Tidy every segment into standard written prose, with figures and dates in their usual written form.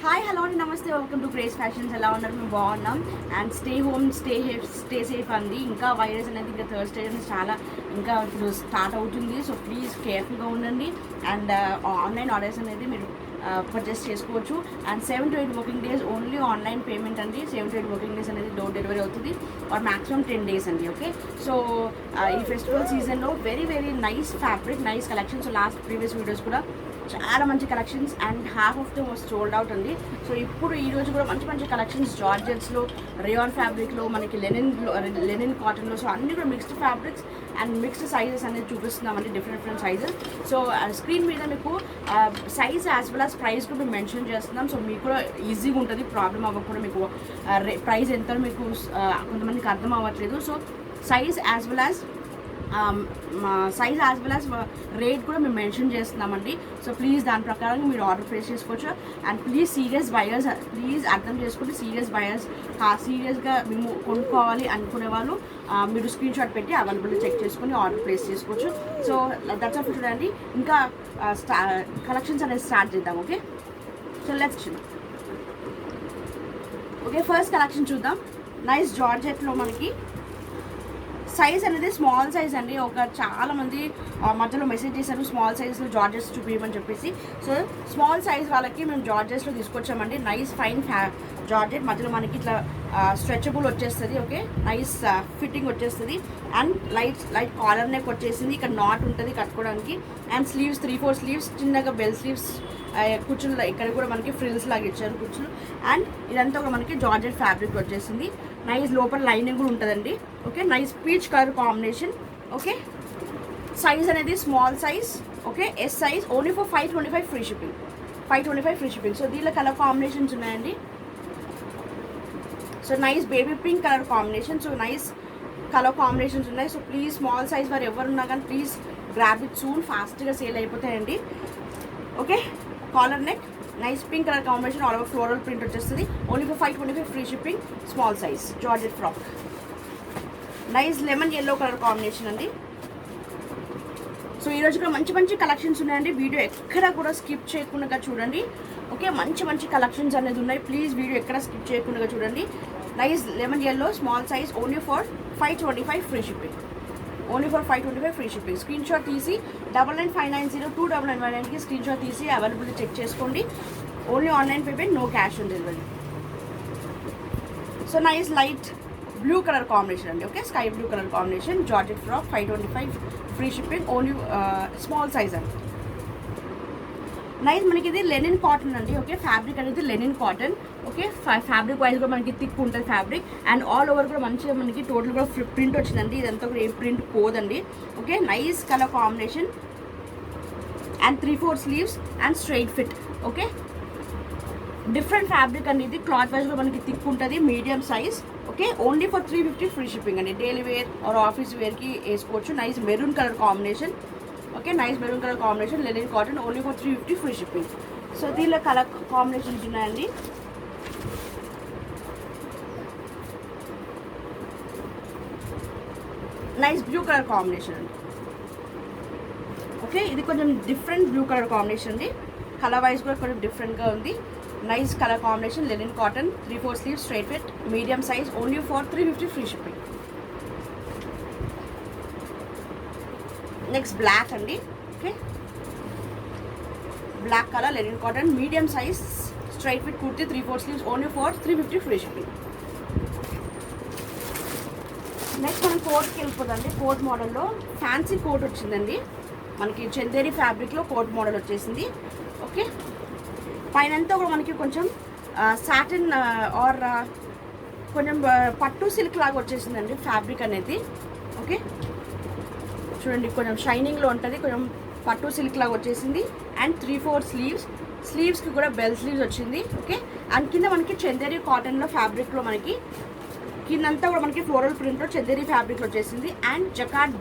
Hi hello అండి, నమస్తే, welcome to craze fashions. ఎలా ఉన్నారు? మేము బాగున్నాం. And stay home, stay safe అండి. ఇంకా వైరస్ అనేది ఇంకా థర్స్డే చాలా ఇంకా ఇప్పుడు స్టార్ట్ అవుతుంది. సో ప్లీజ్ కేర్ఫుల్గా ఉండండి. అండ్ ఆన్లైన్ ఆర్డర్స్ అనేది మీరు పర్చేస్ చేసుకోవచ్చు. And 7 to 8 working days only online payment అండి. 7 to 8 వర్కింగ్ డేస్ అనేది డోర్ డెలివరీ అవుతుంది, ఆర్ మ్యాక్సిమం 10 days అండి. ఓకే, సో ఈ ఫెస్టివల్ సీజన్లో very very nice fabric, nice collection. So last previous videos కూడా చాలా మంచి collections and half of them was sold out అండి. సో ఇప్పుడు ఈరోజు కూడా మంచి మంచి కలెక్షన్స్ జార్జెట్స్లో, రేయాన్ ఫ్యాబ్రిక్లో, మనకి లెనిన్ కాటన్లో, సో అన్ని కూడా mixed fabrics and mixed sizes అనేది చూపిస్తున్నామండి, డిఫరెంట్ సైజెస్. సో స్క్రీన్ మీద మీకు size as well as price కూడా మేము మెన్షన్ చేస్తున్నాం. సో మీకు కూడా ఈజీగా ఉంటుంది, ప్రాబ్లం అవ్వకుండా. మీకు ప్రైస్ ఎంత మీకు కొంతమందికి అర్థం అవ్వట్లేదు. So size as well as rate కూడా మేము మెన్షన్ చేస్తున్నామండి. సో ప్లీజ్ దాని ప్రకారం మీరు ఆర్డర్ ప్లేస్ చేసుకోవచ్చు. And please serious buyers, please అర్థం చేసుకుంటే సీరియస్ బయర్స్, సీరియస్గా మేము కొనుక్కోవాలి అనుకునే వాళ్ళు మీరు స్క్రీన్ షాట్ పెట్టి అవైలబిలిటీ చెక్ చేసుకొని ఆర్డర్ ప్లేస్ చేసుకోవచ్చు. సో దట్స్ ఆఫ్ చూడండి. ఇంకా కలెక్షన్స్ అనేది స్టార్ట్ చేద్దాం. Okay, so let's okay, first collection చూద్దాం. నైస్ జార్జెట్లో మనకి సైజ్ అనేది స్మాల్ సైజ్ అండి. చాలా మంది మధ్యలో మెసేజ్ చేశారు స్మాల్ సైజ్లో జార్జెస్ చూపించమని చెప్పేసి. సో స్మాల్ సైజ్ వాళ్ళకి మేము జార్జెస్లో తీసుకొచ్చామండి. నైస్ ఫైన్ జార్జెట్, మధ్యలో మనకి ఇట్లా స్ట్రెచబుల్ వచ్చేస్తుంది. ఓకే, నైస్ ఫిట్టింగ్ వచ్చేస్తుంది. అండ్ లైట్ కాలర్ నెక్ వచ్చేసింది. ఇక్కడ నాట్ ఉంటుంది కట్టుకోవడానికి. అండ్ స్లీవ్స్ 3-4 స్లీవ్స్, చిన్నగా బెల్ స్లీవ్స్, కుచ్చులు ఇక్కడ కూడా మనకి ఫ్రిల్స్ లాగా ఇచ్చారు కుచ్చులు. అండ్ ఇదంతా కూడా మనకి జార్జెట్ ఫ్యాబ్రిక్ వచ్చేసింది. నైస్ లోపల లైనింగ్ కూడా ఉంటుందండి. Okay, nice peach colour combination. Okay, size అనేది small size. Okay, S size, only for 525 free shipping. 525 free shipping. So దీనిలో కలర్ కాంబినేషన్స్ ఉన్నాయండి. So nice baby pink colour combination. So nice colour combinations ఉన్నాయి. So please small size వారు ఎవరున్నా కానీ please grab it soon, ఫాస్ట్గా sale అయిపోతాయండి. Okay, collar neck, nice pink colour combination, all over floral print వచ్చేస్తుంది. Only for 525 free shipping. Small size georgette frock. Nice lemon yellow colour combination అండి. So ఈరోజు కూడా మంచి మంచి కలెక్షన్స్ ఉన్నాయండి. Video ఎక్కడ కూడా స్కిప్ చేయకుండా చూడండి. ఓకే, మంచి కలెక్షన్స్ అనేది ఉన్నాయి. ప్లీజ్ వీడియో ఎక్కడ స్కిప్ చేయకుండా చూడండి. Nice lemon yellow small size, only for 525 free shipping. Only for 525 free shipping. Screenshot తీసి 9959029919కి స్క్రీన్ షాట్ తీసి అవైలబిలిటీ చెక్ చేసుకోండి. Only online payment, no cash on delivery. So nice light blue colour combination అండి. Okay, sky blue colour combination, georgette frock, 525 free shipping. Only small size అండి. Nice మనకి ఇది linen cotton అండి. Okay, fabric అనేది linen cotton. Okay, fabric wise కూడా మనకి thick ఉంటుంది fabric. And all over కూడా మంచిగా మనకి టోటల్ కూడా ప్రింట్ వచ్చిందండి. ఇదంతా కూడా ఏ ప్రింట్ పోదండి. Okay, nice colour combination and 3-4 sleeves and straight fit. Okay, different fabric అండి. ఇది క్లాత్ వైజ్ కూడా మనకి థిక్ ఉంటుంది, medium size. Okay, only for 350 free shipping అండి. డైలీ వేర్ ఆర్ ఆఫీస్ వేర్కి వేసుకోవచ్చు. Nice maroon colour combination. Okay, nice maroon colour combination, linen cotton, only for 350 free shipping. So దీనిలో colour combinations ఉన్నాయండి. Nice blue colour combination అండి. Okay, ఇది కొంచెం different blue colour combination అండి. Colour wise కూడా కొంచెం డిఫరెంట్గా ఉంది. Nice colour combination, linen cotton, 3-4 sleeves, straight fit, medium size, only for 350 free shipping. Next black అండి. Okay, black colour, linen cotton, medium size, straight fit kurti, 3-4 sleeves, only for 350 free shipping. Next మనం కోట్కి వెళ్ళిపోదండి. Coat మోడల్లో fancy coat వచ్చిందండి. మనకి చందేరి ఫ్యాబ్రిక్లో coat model వచ్చేసింది. Okay, పైనంతా కూడా మనకి కొంచెం సాటిన్ ఆర్ కొంచెం పట్టు సిల్క్ లాగా వచ్చేసిందండి ఫ్యాబ్రిక్ అనేది. ఓకే, చూడండి కొంచెం షైనింగ్లో ఉంటుంది, కొంచెం పట్టు సిల్క్ లాగా వచ్చేసింది. అండ్ 3-4 స్లీవ్స్కి కూడా బెల్ స్లీవ్స్ వచ్చింది. ఓకే, అండ్ కింద మనకి చందేరి కాటన్లో ఫ్యాబ్రిక్లో మనకి కిందంతా కూడా మనకి ఫ్లోరల్ ప్రింట్లో చందేరి ఫ్యాబ్రిక్లో వచ్చేసింది. అండ్ జకార్డ్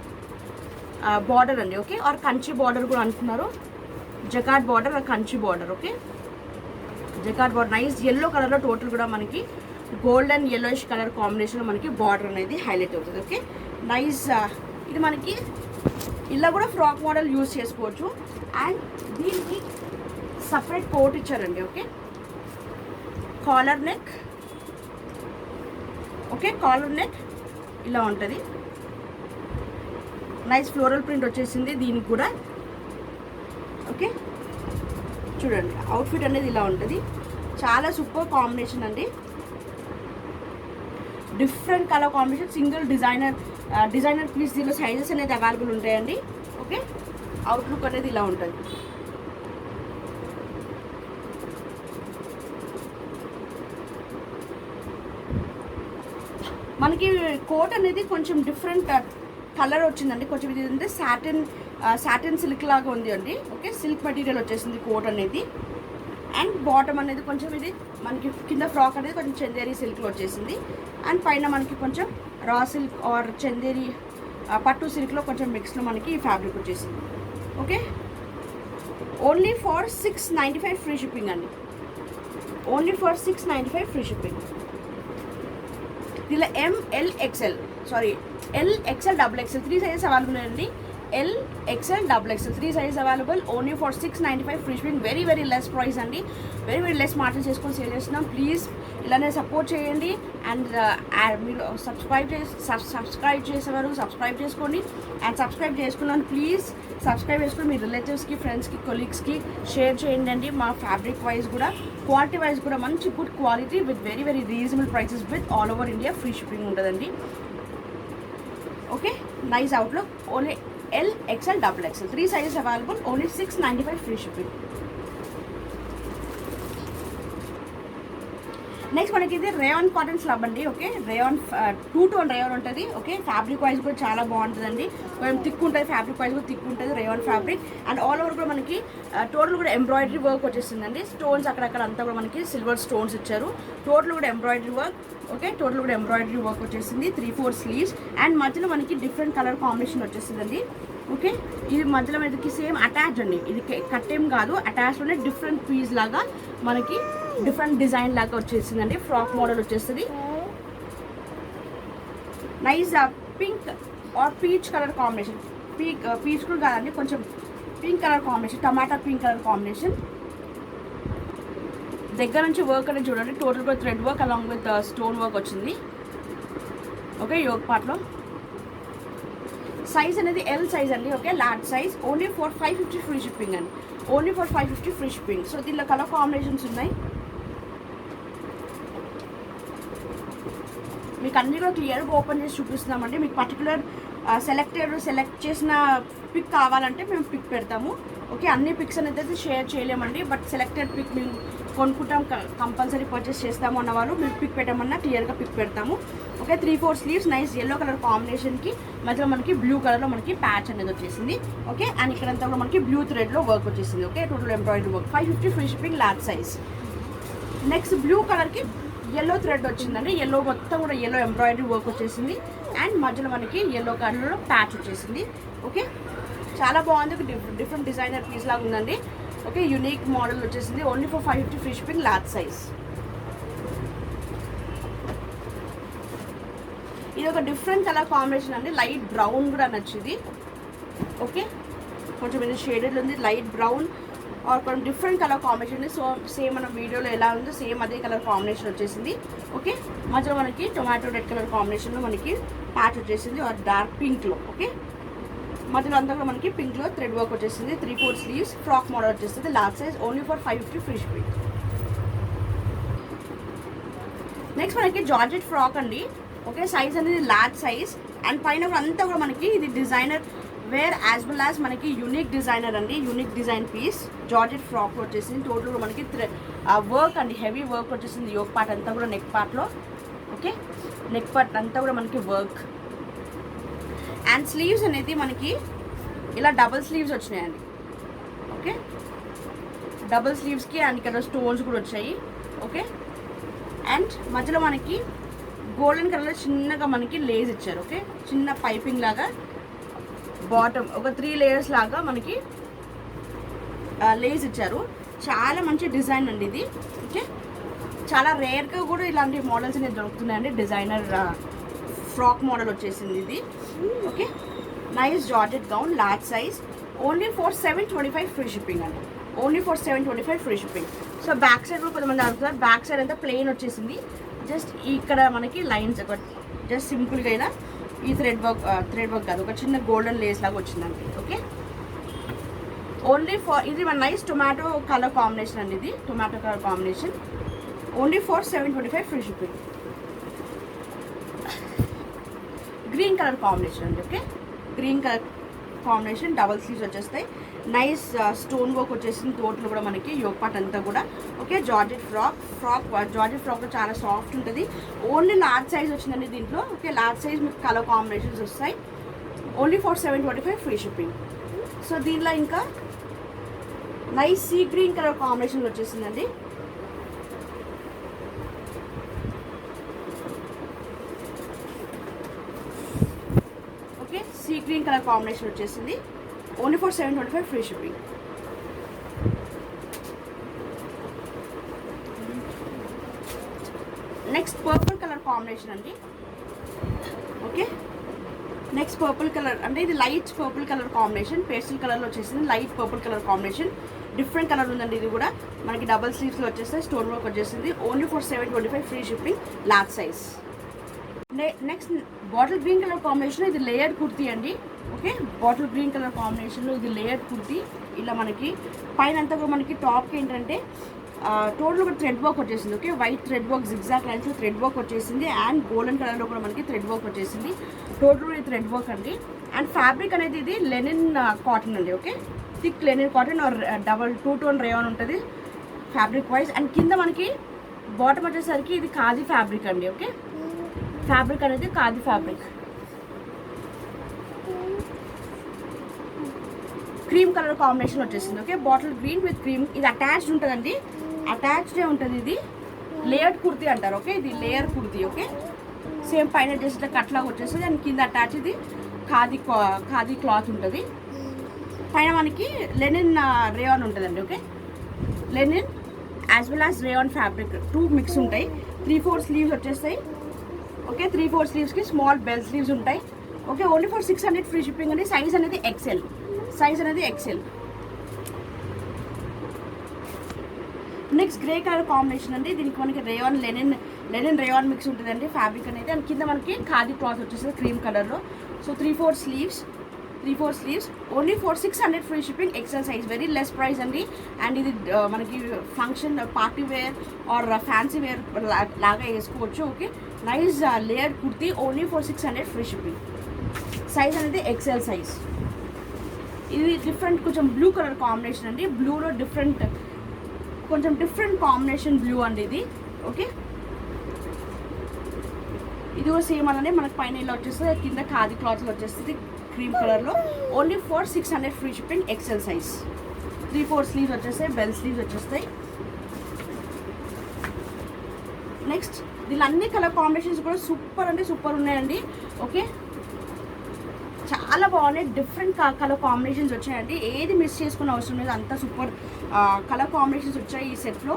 బార్డర్ అండి. ఓకే, ఆర్ కంచి బార్డర్ కూడా అంటున్నారు. Jacquard border or Kanchi border. Okay, jacquard border. Nice yellow కలర్లో టోటల్ కూడా మనకి గోల్డెన్ ఎల్లోయిష్ కలర్ కాంబినేషన్లో మనకి బార్డర్ అనేది హైలైట్ అవుతుంది. Okay, nice. ఇది మనకి ఇలా కూడా ఫ్రాక్ మోడల్ యూజ్ చేసుకోవచ్చు. అండ్ దీనికి సపరేట్ కోట్ ఇచ్చారండి. Okay, collar neck. Okay, collar neck ఇలా ఉంటుంది. నైస్ ఫ్లోరల్ ప్రింట్ వచ్చేసింది దీనికి కూడా. ఓకే, చూడండి అవుట్ఫిట్ అనేది ఇలా ఉంటుంది. చాలా సూపర్ కాంబినేషన్ అండి. Different colour combination, single designer piece. దీనిలో సైజెస్ అనేది అవైలబుల్ ఉంటాయండి. ఓకే, అవుట్లుక్ అనేది ఇలా ఉంటుంది. మనకి కోట్ అనేది కొంచెం డిఫరెంట్ కలర్ వచ్చిందండి. కొంచెం ఇది అంటే సాటిన్ సిల్క్ లాగా ఉంది అండి. ఓకే, సిల్క్ మెటీరియల్ వచ్చేసింది కోట్ అనేది. అండ్ బాటమ్ అనేది కొంచెం ఇది మనకి కింద ఫ్రాక్ అనేది కొంచెం చందేరి సిల్క్లో వచ్చేసింది. అండ్ పైన మనకి కొంచెం రా సిల్క్ ఆర్ చందేరి పట్టు సిల్క్లో కొంచెం మిక్స్లో మనకి ఈ ఫ్యాబ్రిక్ వచ్చేసింది. Okay, only for 695 free shipping అండి. Only for 695 free shipping. దీనిలో ML XL L XL XXL 3 sizes available అండి. L XL XXL 3 sizes available. Only for 695 free shipping. Very less price అండి. వెరీ లెస్ మార్జిన్ చేసుకొని sale చేస్తున్నాం. Please ఇలానే support చేయండి. And మీరు subscribe చేసేవారు subscribe చేసుకోండి. అండ్ సబ్స్క్రైబ్ చేసుకున్నాను ప్లీజ్ సబ్స్క్రైబ్ చేసుకుని మీ రిలేటివ్స్కి, ఫ్రెండ్స్కి, కొలీగ్స్కి షేర్ చేయండి అండి. మా ఫ్యాబ్రిక్ వైజ్ కూడా, క్వాలిటీ వైజ్ కూడా మంచి good quality with very reasonable prices with all over India free shipping ఉంటుందండి. Okay, nice outlook. Only L XL XXL 3 sizes available. Only 695 free shipping. Next మనకి ఇది రేయాన్ కాటన్ స్లబ్ అండి. Okay, rayon 2-tone rayon ఉంటుంది. Okay, fabric wise కూడా చాలా బాగుంటుందండి. కొంచెం thick ఉంటుంది, ఫ్యాబ్రిక్ వైజ్ కూడా థిక్ ఉంటుంది rayon fabric. And all over కూడా మనకి టోటల్ కూడా ఎంబ్రాయిడరీ వర్క్ వచ్చేసిందండి. స్టోన్స్ అక్కడక్కడ అంతా కూడా మనకి సిల్వర్ స్టోన్స్ ఇచ్చారు. టోటల్ కూడా ఎంబ్రాయిడరీ వర్క్. ఓకే, టోటల్ కూడా ఎంబ్రాయిడరీ వర్క్ వచ్చేసింది. 3-4 స్లీవ్స్. అండ్ మధ్యలో మనకి డిఫరెంట్ కలర్ కాంబినేషన్ వచ్చేసిందండి. ఓకే, ఇది మధ్యలో మనకి సేమ్ అటాచ్ అండి. ఇది కట్టేం కాదు, అటాచ్లోనే డిఫరెంట్ పీస్ లాగా మనకి డిఫరెంట్ డిజైన్ లాగా వచ్చేసిందండి. ఫ్రాక్ మోడల్ వచ్చేస్తుంది. Nice pink or peach colour combination. Peach కూడా కాదండి, కొంచెం pink colour combination, tomato pink colour combination. దగ్గర నుంచి వర్క్ అనేది చూడండి. టోటల్ గా thread work along with stone work వచ్చింది. ఓకే, యోక్ పార్ట్లో సైజ్ అనేది L సైజ్ అండి. Okay, large size. Only for 550 free shipping అండి. Only for 550 free shipping. So దీనిలో కలర్ కాంబినేషన్స్ ఉన్నాయి. మీకు అన్నీ కూడా క్లియర్గా ఓపెన్ చేసి చూపిస్తున్నామండి. మీకు పర్టికులర్ సెలెక్ట్ చేసిన పిక్ కావాలంటే మేము పిక్ పెడతాము. ఓకే, అన్ని పిక్స్ అనేది అయితే షేర్ చేయలేమండి. బట్ సెలెక్టెడ్ పిక్ మేము కొనుక్కుంటాం, కంపల్సరీ పర్చేస్ చేస్తాము అన్న వాళ్ళు మీరు పిక్ పెట్టమన్నా క్లియర్గా పిక్ పెడతాము. Okay, 3-4 sleeves. నైస్ ఎల్లో కలర్ కాంబినేషన్కి మధ్యలో మనకి బ్లూ కలర్లో మనకి ప్యాచ్ అనేది వచ్చేసింది. ఓకే, అండ్ ఇక్కడంతా కూడా మనకి బ్లూ థ్రెడ్లో వర్క్ వచ్చేసింది. Okay, total embroidery work. 550 free shipping, large size. Next blue కలర్కి ఎల్లో థ్రెడ్ వచ్చిందండి. ఎల్లో మొత్తం కూడా ఎల్లో ఎంబ్రాయిడరీ వర్క్ వచ్చేసింది. అండ్ మధ్యలో మనకి ఎల్లో కలర్లో ప్యాచ్ వచ్చేసింది. ఓకే, చాలా బాగుంది. డిఫరెంట్ డిజైనర్ పీస్ లాగా ఉందండి. ఓకే, యూనిక్ మోడల్ వచ్చేసింది. Only for 550 free shipping, large size. ఇది ఒక డిఫరెంట్ కలర్ కాంబినేషన్ అండి. లైట్ బ్రౌన్ కూడా నచ్చింది. ఓకే, కొంచెం ఇది షేడెడ్ ఉంది, లైట్ బ్రౌన్ ఆర్ కొంచెం different colour combination. So same మన వీడియోలో ఎలా ఉందో సేమ్ అదే కలర్ కాంబినేషన్ వచ్చేసింది. ఓకే, మధ్యలో మనకి టొమాటో రెడ్ కలర్ కాంబినేషన్లో మనకి ప్యాచ్ వచ్చేసింది ఆర్ డార్క్ పింక్లో. ఓకే, మధ్యలో అంతా కూడా మనకి పింక్లో థ్రెడ్ వర్క్ వచ్చేసింది. 3-4 స్లీవ్స్, ఫ్రాక్ మోడల్ వచ్చేస్తుంది. Large size. Only for 550 free shipping. Next మనకి జార్జెట్ ఫ్రాక్ అండి. ఓకే, సైజ్ అనేది లార్జ్ సైజ్. అండ్ పైన అంతా కూడా మనకి ఇది designer wear as well as మనకి యూనిక్ డిజైనర్ అండి. Unique design piece georgette frock వచ్చేసింది. టోటల్ కూడా మనకి వర్క్ అండి, హెవీ వర్క్ వచ్చేసింది. యోక్ పార్ట్ అంతా కూడా నెక్ పార్ట్లో. ఓకే, నెక్ పార్ట్ అంతా కూడా మనకి వర్క్. అండ్ స్లీవ్స్ అనేది మనకి ఇలా డబుల్ స్లీవ్స్ వచ్చినాయండి. ఓకే, డబుల్ స్లీవ్స్కి అండ్ ఇక్కడ స్టోన్స్ కూడా వచ్చాయి. ఓకే, అండ్ మధ్యలో మనకి గోల్డెన్ కలర్లో చిన్నగా మనకి లేస్ ఇచ్చారు. ఓకే, చిన్న పైపింగ్ లాగా బాటమ్ ఒక 3 లేయర్స్ లాగా మనకి లేస్ ఇచ్చారు. చాలా మంచి డిజైన్ అండి ఇది. ఓకే, చాలా రేర్గా కూడా ఇలాంటి మోడల్స్ అనేది దొరుకుతున్నాయండి. డిజైనర్ ఫ్రాక్ మోడల్ వచ్చేసింది ఇది. Okay, nice georgette gown, large size. Only for 725 free shipping అండి. Only for 725 free shipping. So back side కూడా కొంతమంది అడుగుతారు, బ్యాక్ సైడ్ అంతా ప్లెయిన్ వచ్చేసింది. జస్ట్ ఇక్కడ మనకి లైన్స్ ఒక జస్ట్ సింపుల్గా అయినా ఈ థ్రెడ్ వర్క్ కాదు, ఒక చిన్న గోల్డెన్ లేస్ లాగా వచ్చిందండి. ఓకే, ఓన్లీ ఫర్ ఇది మన నైస్ టొమాటో కలర్ కాంబినేషన్ అండి. ఇది tomato colour combination only for 725 free shipping. Green colour combination అండి. Okay, green colour combination double sleeves వచ్చేస్తాయి. నైస్ స్టోన్ వర్క్ వచ్చేసింది టోటల్ కూడా మనకి యోగ్ పార్ట్ అంతా కూడా. ఓకే, జార్జెట్ జార్జెట్ ఫ్రాక్లో చాలా సాఫ్ట్ ఉంటుంది. ఓన్లీ లార్జ్ సైజ్ వచ్చిందండి దీంట్లో. ఓకే, లార్జ్ సైజ్ మీకు కలర్ కాంబినేషన్స్ వస్తాయి. Only for 725 free shipping. So దీనిలో ఇంకా nice sea green colour combination వచ్చేసిందండి. Okay, sea green colour combination వచ్చేసింది. Only for 725 free shipping. Next purple colour combination అండి. Okay, next purple colour అంటే ఇది light purple colour combination, pastel కలర్లో వచ్చేసింది. Light purple colour combination, different colour ఉందండి. ఇది కూడా మనకి డబల్ స్లీవ్స్లో వచ్చేస్తే స్టోన్ వర్క్ వచ్చేసింది. Only for 725 free shipping, large size. Next bottle green colour combination, ఇది లేయర్డ్ కుర్తీ అండి. ఓకే, బాటిల్ గ్రీన్ కలర్ కాంబినేషన్లో ఇది లేయర్డ్ కుర్తీ. ఇలా మనకి పైన అంతా కూడా మనకి టాప్కి ఏంటంటే టోటల్ కూడా థ్రెడ్ వర్క్ వచ్చేసింది. Okay, white thread work zigzag లైన్స్లో థ్రెడ్ వర్క్ వచ్చేసింది. అండ్ గోల్డెన్ కలర్లో కూడా మనకి థ్రెడ్ వర్క్ వచ్చేసింది. టోటల్ కూడా థ్రెడ్ వర్క్ అండి. అండ్ ఫ్యాబ్రిక్ అనేది ఇది లెనిన్ కాటన్ అండి. Okay, thick linen cotton or double 2 tone rayon ఉంటుంది ఫ్యాబ్రిక్ వైజ్. అండ్ కింద మనకి బాటమ్ వచ్చేసరికి ఇది ఖాదీ ఫ్యాబ్రిక్ అండి. ఓకే, ఫ్యాబ్రిక్ అనేది khadi fabric. Cream colour combination వచ్చేసింది. Okay, bottle green with cream. ఇది అటాచ్డ్ ఉంటుందండి, అటాచ్డే ఉంటుంది. ఇది లేయర్డ్ కుర్తీ అంటారు. ఓకే, ఇది లేయర్ కుర్తీ. ఓకే, సేమ్ పైన జస్ట్ కట్లాగా వచ్చేస్తుంది. అండ్ కింద అటాచ్ ఇది ఖాదీ క్లాత్ ఉంటుంది. పైన మనకి లెనిన్ రేయాన్ ఉంటుందండి. Okay, linen as well as rayon fabric 2 mix ఉంటాయి. 3/4 స్లీవ్స్ వచ్చేస్తాయి. ఓకే, 3/4 స్లీవ్స్కి స్మాల్ బెల్ స్లీవ్స్ ఉంటాయి. Okay, only for 600 free shipping అండి. సైజ్ అనేది XL. Next grey colour combination అండి. దీనికి మనకి రేయాన్ లెనిన్ రేయాన్ మిక్స్ ఉంటుందండి ఫ్యాబ్రిక్ అనేది. అండ్ కింద మనకి ఖాదీ క్లాత్ వచ్చేస్తుంది క్రీమ్ కలర్లో. So 3/4 sleeves only for 600 free shipping, XL size. Very less price అండి. అండ్ ఇది మనకి function party wear or fancy wear లాగా వేసుకోవచ్చు. Okay, nice layer kurti only for 600 free shipping. Size అనేది ఎక్సెల్ సైజ్. ఇది డిఫరెంట్ కొంచెం బ్లూ కలర్ కాంబినేషన్ అండి. బ్లూలో కొంచెం డిఫరెంట్ కాంబినేషన్ బ్లూ అండి ఇది. ఓకే, ఇది కూడా సేమ్ అలానే మనకు పైన ఇలా వచ్చేస్తుంది, కింద ఖాదీ క్లాత్లో వచ్చేస్తుంది క్రీమ్ కలర్లో. Only for 600 free shipping, XL size. 3/4 sleeves వచ్చేస్తాయి, బెల్ స్లీవ్స్ వచ్చేస్తాయి. నెక్స్ట్ దీనిలో అన్ని కలర్ కాంబినేషన్స్ కూడా సూపర్ అంటే సూపర్ ఉన్నాయండి. ఓకే, చాలా బాగున్నాయి. డిఫరెంట్ కలర్ కాంబినేషన్స్ వచ్చాయండి. ఏది మిస్ చేసుకునే అవసరం లేదు, అంతా సూపర్ కలర్ కాంబినేషన్స్ వచ్చాయి ఈ సెట్లో.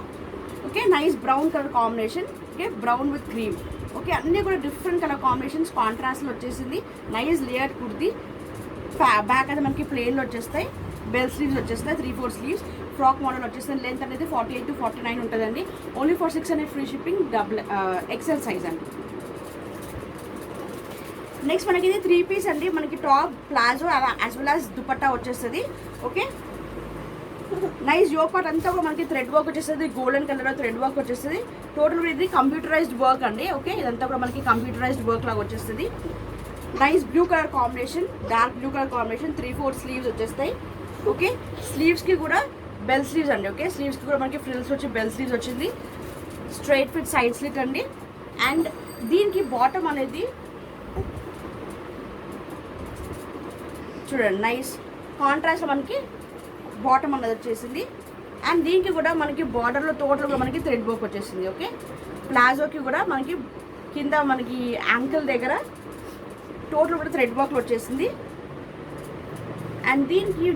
Okay, nice brown colour combination. Okay, brown with cream. Okay, అన్నీ కూడా డిఫరెంట్ కలర్ కాంబినేషన్స్ కాంట్రాస్ట్లో వచ్చేసింది. Nice layer kurti. బ్యాక్ అయితే మనకి ప్లెయిన్లో వచ్చేస్తాయి, బెల్ స్లీవ్స్ వచ్చేస్తాయి. 3/4 స్లీవ్స్ ఫ్రాక్ మోడల్ వచ్చేస్తుంది. లెంత్ అనేది 48 to 49 ఉంటుందండి. Only for 600 free shipping, XL size అండి. నెక్స్ట్ మనకి ఇది 3 పీస్ అండి. మనకి top palazzo as well as dupatta వచ్చేస్తుంది. ఓకే, నైస్ యోగ్ పార్ట్ అంతా కూడా మనకి థ్రెడ్ వర్క్ వచ్చేస్తుంది. గోల్డెన్ కలర్లో థ్రెడ్ వర్క్ వచ్చేస్తుంది. టోటల్ ఇది కంప్యూటరైజ్డ్ వర్క్ అండి. ఓకే, ఇదంతా కూడా మనకి కంప్యూటరైజ్డ్ వర్క్ లాగా వచ్చేస్తుంది. Nice blue colour combination, dark blue colour combination. 3/4 sleeves వచ్చేస్తాయి. ఓకే, స్లీవ్స్కి కూడా బెల్ స్లీవ్స్ అండి. ఓకే, స్లీవ్స్కి కూడా మనకి ఫ్రిల్స్ వచ్చి బెల్ స్లీవ్స్ వచ్చింది. స్ట్రైట్ ఫిట్ సైడ్ స్లిట్ అండి. అండ్ దీనికి బాటమ్ అనేది చూడండి, నైస్ కాంట్రాస్ట్ మనకి బాటమ్ అన్నది వచ్చేసింది. అండ్ దీనికి కూడా మనకి బార్డర్లో టోటల్ కూడా మనకి థ్రెడ్ వర్క్ వచ్చేసింది. ఓకే, ప్లాజోకి కూడా మనకి కింద మనకి యాంకిల్ దగ్గర టోటల్ కూడా థ్రెడ్ వర్క్లో వచ్చేసింది. అండ్ దీనికి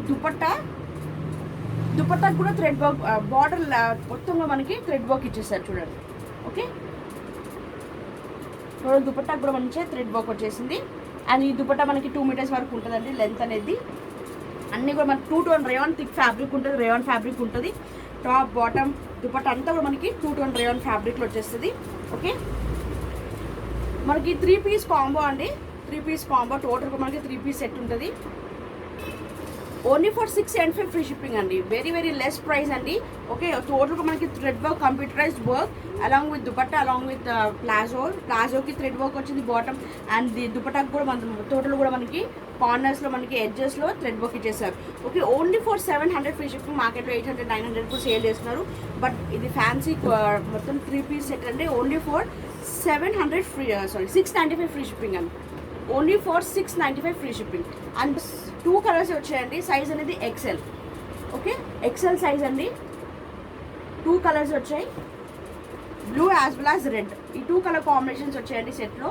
దుపట్టాకి కూడా థ్రెడ్ వర్క్, బార్డర్ మొత్తంలో మనకి థ్రెడ్ వర్క్ ఇచ్చేసారు చూడండి. ఓకే, టోటల్ దుపట్టాకి కూడా మంచిగా థ్రెడ్ వర్క్ వచ్చేసింది. అండ్ ఈ దుపట్టా మనకి 2 మీటర్స్ వరకు ఉంటుందండి లెంత్ అనేది. అన్నీ కూడా మనకి 2 టోన్ రేయాన్ థిక్ ఫ్యాబ్రిక్ ఉంటుంది, రేయాన్ ఫ్యాబ్రిక్ ఉంటుంది. టాప్ బాటమ్ దుపట్టా అంతా కూడా మనకి 2 టోన్ రేయాన్ ఫ్యాబ్రిక్లో వచ్చేస్తుంది. ఓకే, మనకి 3 పీస్ కాంబో అండి. 3 పీస్ కాంబో టోటల్గా మనకి 3 పీస్ సెట్ ఉంటుంది. ఓన్లీ ఫర్ 675 ఫ్రీ షిప్పింగ్ అండి. వెరీ వెరీ లెస్ ప్రైస్ అండి. ఓకే, టోటల్గా మనకి thread work, computerised work along with dupatta, along with ప్లాజోకి థ్రెడ్ వర్క్ వచ్చింది బాటమ్. అండ్ ది దుపట్టాకి కూడా మన టోటల్ కూడా మనకి కార్నర్స్లో మనకి ఎడ్జెస్లో థ్రెడ్ వర్క్ ఇచ్చేసారు. Okay, only for 700 free shipping. మార్కెట్లో 800 900 కూడా సేల్ చేస్తున్నారు. బట్ ఇది ఫ్యాన్సీ మొత్తం 3 పీస్ సెట్ అండి. Only for 700 free 695 free shipping అండి. Only for 695 free shipping. And 2 colours వచ్చాయండి. సైజ్ అనేది XL. ఓకే, XL సైజ్ అండి. 2 కలర్స్ వచ్చాయి, blue as well as red. ఈ 2 కలర్ కాంబినేషన్స్ వచ్చాయండి సెట్లో.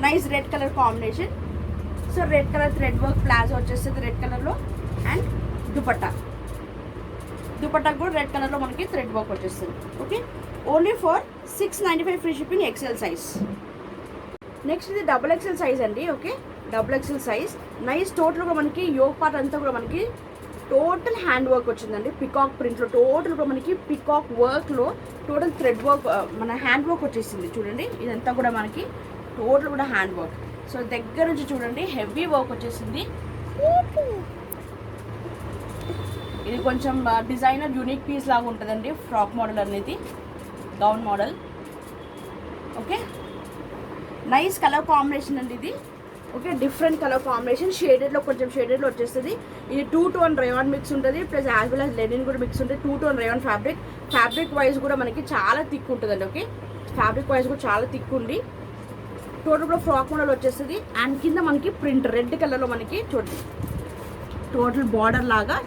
Nice red colour combination. So red colour thread work palazzo వచ్చేస్తుంది red కలర్లో. అండ్ దుపట్టాకు కూడా రెడ్ కలర్లో మనకి థ్రెడ్ వర్క్ వచ్చేస్తుంది. Okay, only for 695 free shipping. XL size. Next ఇది XXL సైజ్ అండి. Okay, XXL size. నైస్ టోటల్గా మనకి యోగ్ పార్ట్ అంతా కూడా మనకి టోటల్ హ్యాండ్ వర్క్ వచ్చిందండి. పికాక్ ప్రింట్లో టోటల్గా మనకి పికాక్ వర్క్లో టోటల్ థ్రెడ్ వర్క్ మన హ్యాండ్ వర్క్ వచ్చేసింది. చూడండి, ఇదంతా కూడా మనకి టోటల్ కూడా హ్యాండ్ వర్క్. సో దగ్గర నుంచి చూడండి హెవీ వర్క్ వచ్చేసింది. ఇది కొంచెం డిజైనర్ యూనిక్ పీస్ లాగా ఉంటుందండి. ఫ్రాక్ మోడల్ అనేది, gown model. Okay, nice colour combination అండి ఇది. Okay, different colour combination. షేడెడ్లో కొంచెం షేడెడ్లో వచ్చేస్తుంది. ఇది 2 టోన్ రేయాన్ మిక్స్ ఉంటుంది, plus as well as linen కూడా మిక్స్ ఉంటుంది. 2 టోన్ రేయాన్ ఫ్యాబ్రిక్ వైజ్ కూడా మనకి చాలా థిక్ ఉంటుందండి. ఓకే, ఫ్యాబ్రిక్ వైజ్ కూడా చాలా థిక్ ఉంది. టోటల్ కూడా ఫ్రాక్ మోడల్ వచ్చేస్తుంది. అండ్ కింద మనకి ప్రింట్ రెడ్ కలర్లో మనకి చూడండి టోటల్ బార్డర్ లాగా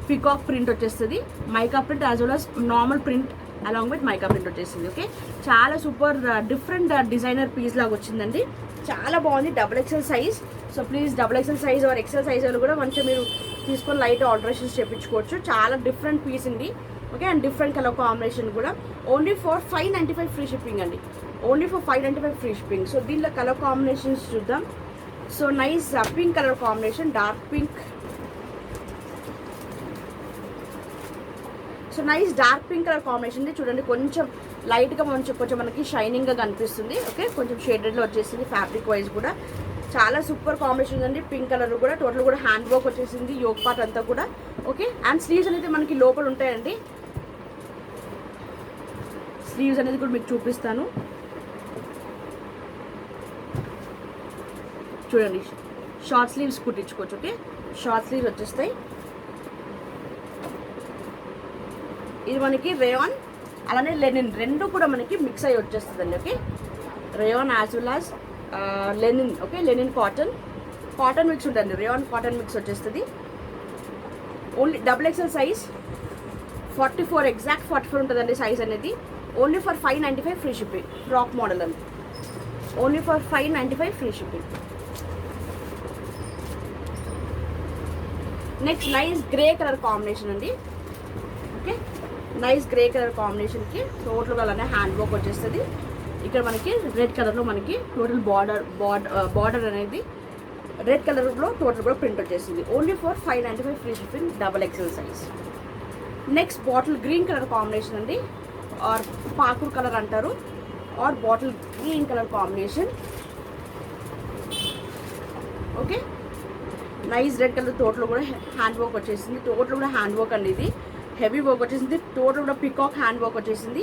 పికాక్ ప్రింట్ వచ్చేస్తుంది. Mica print as well as normal print along with mica print వచ్చేసింది. ఓకే, చాలా సూపర్ డిఫరెంట్ డిజైనర్ పీస్ లాగా వచ్చిందండి. చాలా బాగుంది. XXL size. So please XXL size are XL size కూడా మంచిగా మీరు తీసుకొని లైట్ ఆల్టరేషన్స్ చేయించుకోవచ్చు. చాలా డిఫరెంట్ పీస్ ఉంది. Okay, and different colour combination కూడా. ఓన్లీ ఫర్ 595 ఫ్రీ షిప్పింగ్ అండి. Only for 595 free shipping. So దీనిలో కలర్ కాంబినేషన్స్ చూద్దాం. So nice pink colour combination, dark pink. So nice dark pink colour combination చూడండి. కొంచెం లైట్గా కొంచెం మనకి షైనింగ్గా కనిపిస్తుంది. ఓకే, కొంచెం షేడెడ్లో వచ్చేసింది. ఫ్యాబ్రిక్ వైజ్ కూడా చాలా సూపర్ కాంబినేషన్ ఉందండి. పింక్ కలర్ కూడా టోటల్ కూడా హ్యాండ్ వర్క్ వచ్చేసింది యోగ్ పార్ట్ అంతా కూడా. ఓకే, అండ్ స్లీవ్స్ అనేది మనకి లోపల ఉంటాయండి. స్లీవ్స్ అనేది కూడా మీకు చూపిస్తాను. చూడండి, షార్ట్ స్లీవ్స్ కుట్టించుకోవచ్చు. ఓకే, షార్ట్ స్లీవ్స్ వచ్చేస్తాయి. ఇది మనకి రేయాన్ అలానే లెనిన్ రెండు కూడా మనకి మిక్స్ అయ్యి వచ్చేస్తుందండి. Okay, rayon as well as linen. Okay, linen cotton mix ఉంటుంది. రేయాన్ కాటన్ మిక్స్ వచ్చేస్తుంది. ఓన్లీ XXL సైజ్ 44 ఎగ్జాక్ట్ 44 ఉంటుందండి సైజ్ అనేది. Only for 595 free shipping. Frock model అండి. Only for 595 free shipping. Next nice grey colour combination అండి. Okay, nice grey colour కాంబినేషన్కి టోటల్గా అలానే hand work వచ్చేస్తుంది. ఇక్కడ మనకి రెడ్ కలర్లో మనకి టోటల్ బార్డర్ అనేది రెడ్ కలర్లో టోటల్ కూడా ప్రింట్ వచ్చేసింది. Only for 595 free shipping. XXL size. Next bottle green colour combination అండి, ఆర్ పాకూర్ కలర్ అంటారు, or bottle green colour combination. Okay, nice red colour total కూడా హ్యాండ్ వర్క్ వచ్చేసింది. టోటల్ కూడా హ్యాండ్ వర్క్ అండి. ఇది హెవీ వర్క్ వచ్చేసింది. టోటల్ కూడా పికాక్ హ్యాండ్ వర్క్ వచ్చేసింది.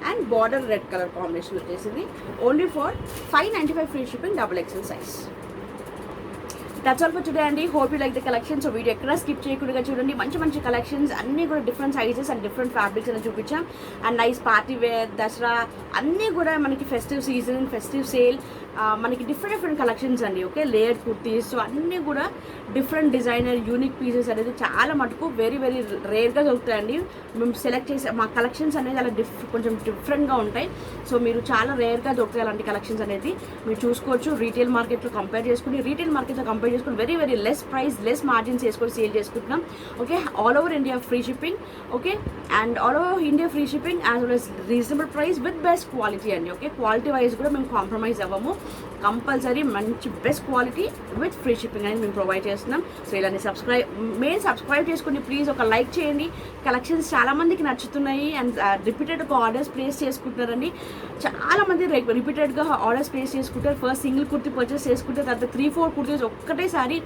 And border red colour combination వచ్చేసింది. Only for 595 free shipping. XXL size. That's all for today అండి. Hope you like the collection. So video ఎక్కడ skip చేయకుండా చూడండి. మంచి కలెక్షన్స్ అన్నీ కూడా different sizes and different fabrics అని చూపించాం. అండ్ నైస్ పార్టీ వేర్, దసరా అన్నీ కూడా మనకి ఫెస్టివ్ సీజన్, ఫెస్టివ్ సేల్, మనకి డిఫరెంట్ కలెక్షన్స్ అండి. Okay, layered kurtis. సో అన్నీ కూడా డిఫరెంట్ డిజైనర్ యూనిక్ పీసెస్ అనేది చాలా మటుకు వెరీ రేర్గా దొరుకుతాయండి. మేము సెలెక్ట్ చేసే మా కలెక్షన్స్ అనేది అలా కొంచెం డిఫరెంట్గా ఉంటాయి. సో మీరు చాలా రేర్గా దొరుకుతాయి అలాంటి కలెక్షన్స్ అనేది మీరు చూసుకోవచ్చు. రీటైల్ మార్కెట్లో కంపేర్ చేసుకుని very less price, less margins వేసుకొని సేల్ చేసుకుంటున్నాం. Okay, all over India free shipping. Okay, and all over India free shipping as well as reasonable price with best quality అండి. ఓకే, క్వాలిటీ వైజ్ కూడా మేము compromise అవ్వము. Compulsory మంచి best quality with free shipping అనేది మేము provide చేస్తున్నాం. So ఇలానే subscribe చేసుకుని please ఒక లైక్ చేయండి. కలెక్షన్స్ చాలామందికి నచ్చుతున్నాయి అండ్ రిపీటెడ్గా ఆర్డర్స్ ప్లేస్ చేసుకుంటున్నారండి. చాలామంది రిపీటెడ్గా ఆర్డర్స్ ప్లేస్ చేసుకుంటారు. ఫస్ట్ సింగిల్ కుర్తీ పర్చేస్ చేసుకుంటే తర్వాత 3-4 కుర్తీస్ ఒక్కటేసారి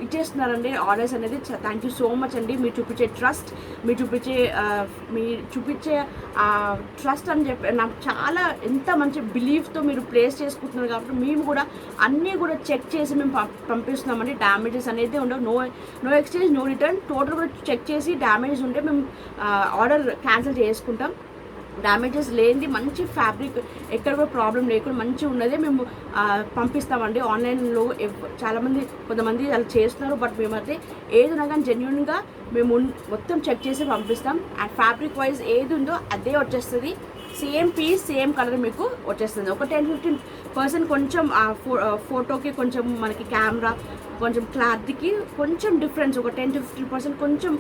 ఇచ్చేస్తున్నారండి ఆర్డర్స్ అనేది. థ్యాంక్ యూ సో మచ్ అండి. మీరు చూపించే ట్రస్ట్, మీరు చూపించే ట్రస్ట్ అని చెప్పి నాకు చాలా ఎంత మంచి బిలీఫ్తో మీరు ప్లేస్ చేసుకుంటున్నారు కాబట్టి మేము కూడా అన్నీ కూడా చెక్ చేసి మేము పంపిస్తున్నామండి. డ్యామేజెస్ అనేది ఉండవు, no exchange, no return. Total కూడా చెక్ చేసి డ్యామేజెస్ ఉంటే మేము ఆర్డర్ క్యాన్సిల్ చేసుకుంటాం. డ్యామేజెస్ లేనిది మంచి ఫ్యాబ్రిక్ ఎక్కడ కూడా ప్రాబ్లం లేకుండా మంచిగా ఉన్నదే మేము పంపిస్తామండి. ఆన్లైన్లో కొంతమంది అలా చేస్తున్నారు, బట్ మేమైతే ఏదైనా కానీ జెన్యున్గా మేము మొత్తం చెక్ చేసి పంపిస్తాం. అండ్ ఫ్యాబ్రిక్ వైజ్ ఏది ఉందో అదే వచ్చేస్తుంది. సేమ్ పీస్ సేమ్ కలర్ మీకు వచ్చేస్తుంది. ఒక 10-15% కొంచెం ఫోటోకి కొంచెం మనకి కెమెరా కొంచెం క్లాత్కి కొంచెం డిఫరెన్స్, ఒక 10-15% కొంచెం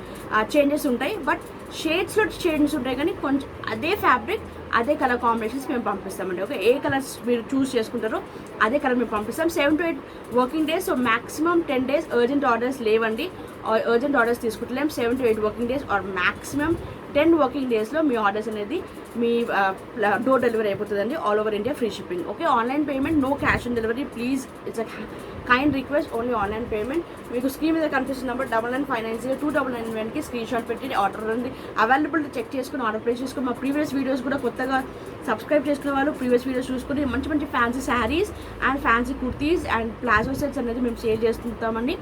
చేంజెస్ ఉంటాయి. బట్ షేడ్స్లో చేంజెస్ ఉంటాయి కానీ కొంచెం అదే ఫ్యాబ్రిక్ అదే కలర్ కాంబినేషన్స్ మేము పంపిస్తామండి. ఓకే, ఏ కలర్స్ మీరు చూస్ చేసుకుంటారో అదే కలర్ మేము పంపిస్తాం. 7 to 8 working days. So maximum 10 days urgent orders లేవండి. అర్జెంట్ ఆర్డర్స్ తీసుకుంటలేం. 7 to 8 working days or maximum 10 working డేస్లో మీ ఆర్డర్స్ అనేది మీ డోర్ డెలివరీ అయిపోతుందండి. All over India free shipping. Okay, online payment, no cash on delivery please. It's a kind request, only online payment. మీకు screen మీద కనిపిస్తున్న number 99590299 screenshot పెట్టి order ఉంది అవైలబిలిటీ చెక్ చేసుకుని ఆర్డర్ ప్లేస్ చేసుకుని మా previous videos కూడా కొత్తగా సబ్స్క్రైబ్ చేసుకునే వాళ్ళు ప్రీవియస్ వీడియోస్ చూసుకుని మంచి మంచి fancy saris and fancy kurtis and palazzo sets అనేది మేము షేర్ చేస్తుంటామండి.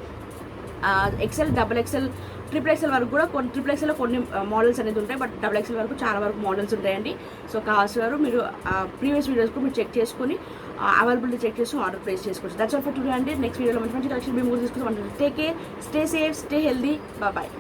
XL, XXL, XXL వరకు కూడా XXL కొన్ని మోడల్స్ అనేది ఉంటాయి, బట్ XXL వరకు చాలా వరకు మోడల్స్ ఉంటాయండి. సో కావాల్సిన వారు మీరు ప్రీవియస్ వీడియోస్ కూడా మీరు చెక్ చేసుకుని అవైలబిలిటీ చెక్ చేసుకుని ఆర్డర్ ప్లేస్ చేసుకోవచ్చు. దట్స్ ఆల్ ఫర్ టుడే అండి. నెక్స్ట్ వీడియోలో మంచి మంచి కలెక్షన్ మేము తీసుకుంటాం. Take care, stay safe, stay healthy, bye.